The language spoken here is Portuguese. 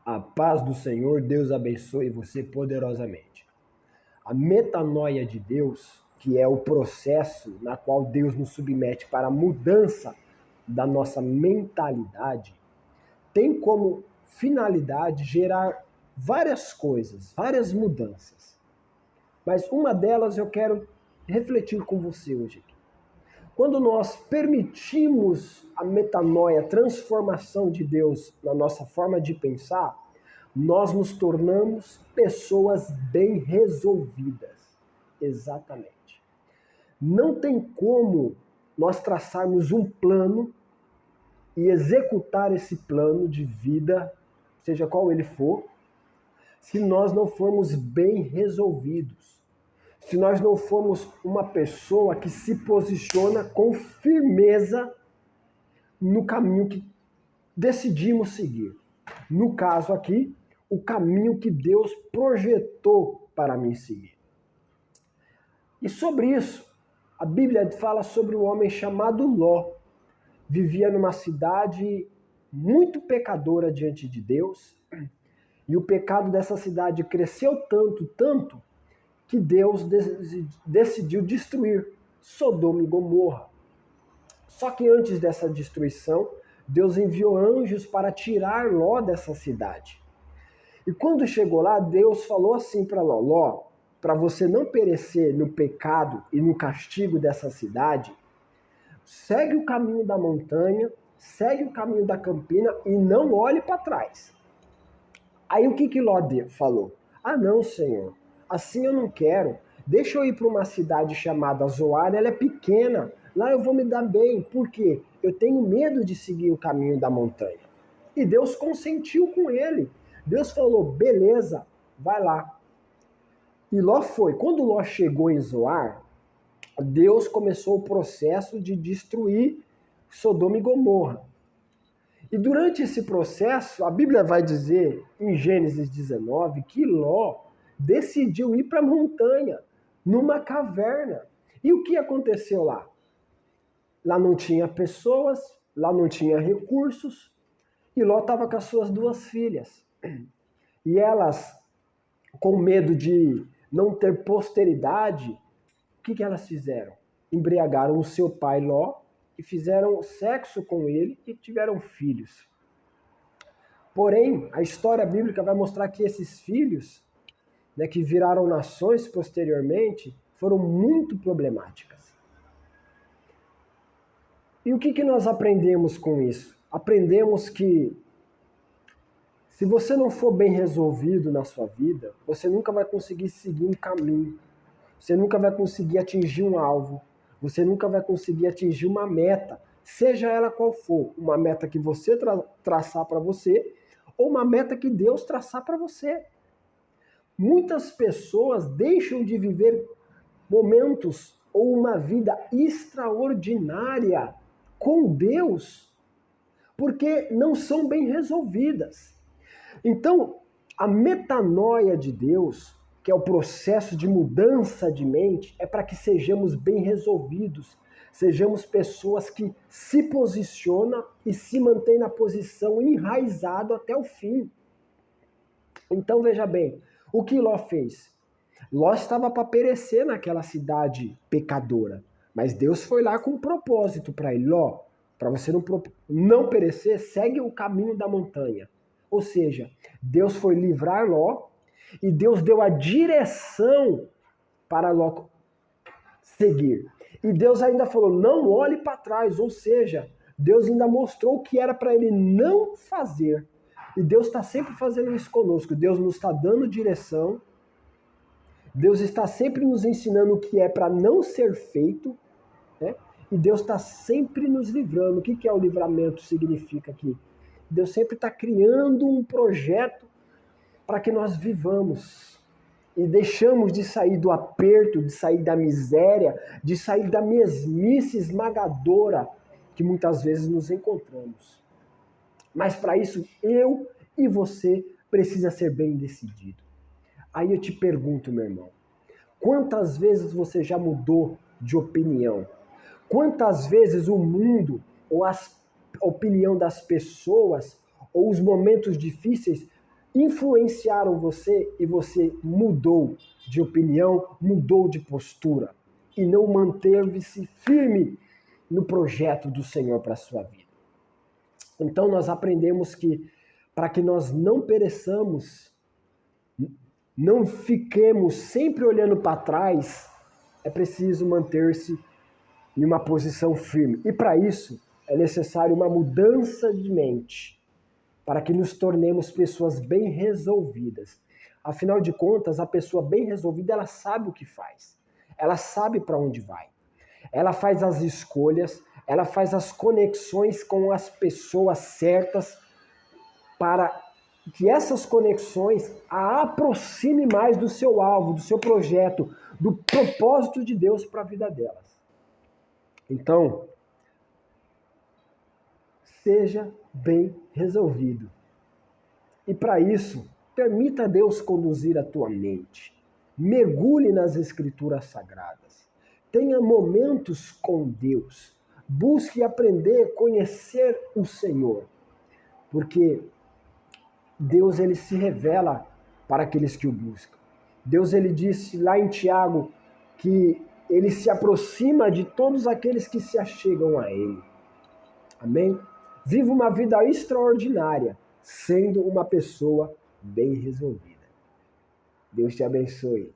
A paz do Senhor, Deus abençoe você poderosamente. A metanoia de Deus, que é o processo na qual Deus nos submete para a mudança da nossa mentalidade, tem como finalidade gerar várias coisas, várias mudanças. Mas uma delas eu quero refletir com você hoje aqui. Quando nós permitimos a metanoia, a transformação de Deus na nossa forma de pensar, nós nos tornamos pessoas bem resolvidas. Exatamente. Não tem como nós traçarmos um plano e executar esse plano de vida, seja qual ele for, se nós não formos bem resolvidos. Se nós não formos uma pessoa que se posiciona com firmeza no caminho que decidimos seguir. No caso aqui, o caminho que Deus projetou para mim seguir. E sobre isso, a Bíblia fala sobre um homem chamado Ló. Vivia numa cidade muito pecadora diante de Deus, e o pecado dessa cidade cresceu tanto, que Deus decidiu destruir Sodoma e Gomorra. Só que antes dessa destruição, Deus enviou anjos para tirar Ló dessa cidade. E quando chegou lá, Deus falou assim para Ló: Ló, para você não perecer no pecado e no castigo dessa cidade, segue o caminho da montanha, segue o caminho da campina e não olhe para trás. Aí o que Ló falou? Ah não, Senhor, assim eu não quero. Deixa eu ir para uma cidade chamada Zoar, ela é pequena, lá eu vou me dar bem. Por quê? Eu tenho medo de seguir o caminho da montanha. E Deus consentiu com ele. Deus falou, beleza, vai lá. E Ló foi. Quando Ló chegou em Zoar, Deus começou o processo de destruir Sodoma e Gomorra. E durante esse processo, a Bíblia vai dizer, em Gênesis 19, que Ló decidiu ir para a montanha, numa caverna. E o que aconteceu lá? Lá não tinha pessoas, lá não tinha recursos, e Ló estava com as suas duas filhas. E elas, com medo de não ter posteridade, o que elas fizeram? Embriagaram o seu pai Ló e fizeram sexo com ele e tiveram filhos. Porém, a história bíblica vai mostrar que esses filhos, né, que viraram nações posteriormente, foram muito problemáticas. E o que nós aprendemos com isso? Aprendemos que se você não for bem resolvido na sua vida, você nunca vai conseguir seguir um caminho. Você nunca vai conseguir atingir um alvo. Você nunca vai conseguir atingir uma meta, seja ela qual for. Uma meta que você traçar para você ou uma meta que Deus traçar para você. Muitas pessoas deixam de viver momentos ou uma vida extraordinária com Deus porque não são bem resolvidas. Então, a metanoia de Deus, que é o processo de mudança de mente, é para que sejamos bem resolvidos, sejamos pessoas que se posicionam e se mantêm na posição enraizado até o fim. Então, veja bem, o que Ló fez? Ló estava para perecer naquela cidade pecadora, mas Deus foi lá com um propósito para ele. Ló, para você não perecer, segue o caminho da montanha. Ou seja, Deus foi livrar Ló e Deus deu a direção para Ló seguir. E Deus ainda falou, não olhe para trás, ou seja, Deus ainda mostrou o que era para ele não fazer. E Deus está sempre fazendo isso conosco. Deus nos está dando direção. Deus está sempre nos ensinando o que é para não ser feito, né? E Deus está sempre nos livrando. O que é o livramento significa aqui? Deus sempre está criando um projeto para que nós vivamos e deixamos de sair do aperto, de sair da miséria, de sair da mesmice esmagadora que muitas vezes nos encontramos. Mas para isso, eu e você precisa ser bem decidido. Aí eu te pergunto, meu irmão, quantas vezes você já mudou de opinião? Quantas vezes o mundo ou a opinião das pessoas ou os momentos difíceis influenciaram você e você mudou de opinião, mudou de postura e não manteve-se firme no projeto do Senhor para a sua vida. Então nós aprendemos que para que nós não pereçamos, não fiquemos sempre olhando para trás, é preciso manter-se em uma posição firme. E para isso é necessário uma mudança de mente, para que nos tornemos pessoas bem resolvidas. Afinal de contas, a pessoa bem resolvida, ela sabe o que faz. Ela sabe para onde vai. Ela faz as escolhas, ela faz as conexões com as pessoas certas para que essas conexões a aproxime mais do seu alvo, do seu projeto, do propósito de Deus para a vida delas. Então, seja bem resolvido. E para isso, permita Deus conduzir a tua mente. Mergulhe nas Escrituras Sagradas. Tenha momentos com Deus. Busque aprender, conhecer o Senhor. Porque Deus ele se revela para aqueles que o buscam. Deus ele disse lá em Tiago que ele se aproxima de todos aqueles que se achegam a ele. Amém? Viva uma vida extraordinária, sendo uma pessoa bem resolvida. Deus te abençoe.